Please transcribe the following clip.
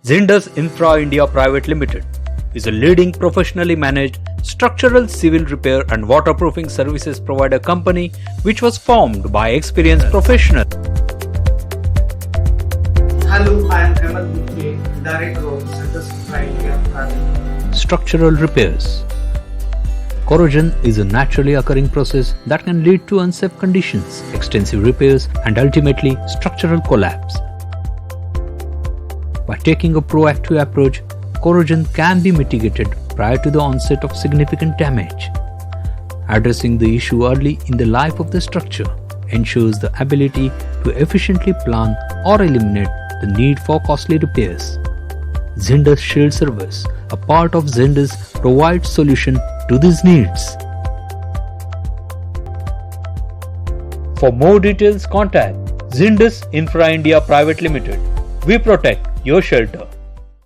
Zindus Infra India Private Limited is a leading professionally managed structural, civil repair and waterproofing services provider company which was formed by experienced professionals. Hello, I am Ahmed Mutli, Director of Zindus Infra India Private Limited. Structural repairs. Corrosion is a naturally occurring process that can lead to unsafe conditions, extensive repairs, and ultimately structural collapse. By taking a proactive approach, corrosion can be mitigated prior to the onset of significant damage. Addressing the issue early in the life of the structure ensures the ability to efficiently plan or eliminate the need for costly repairs. Zindus Shield Service, a part of Zindus, provides solution to these needs. For more details, contact Zindus Infra India Private Limited. We protect your shelter.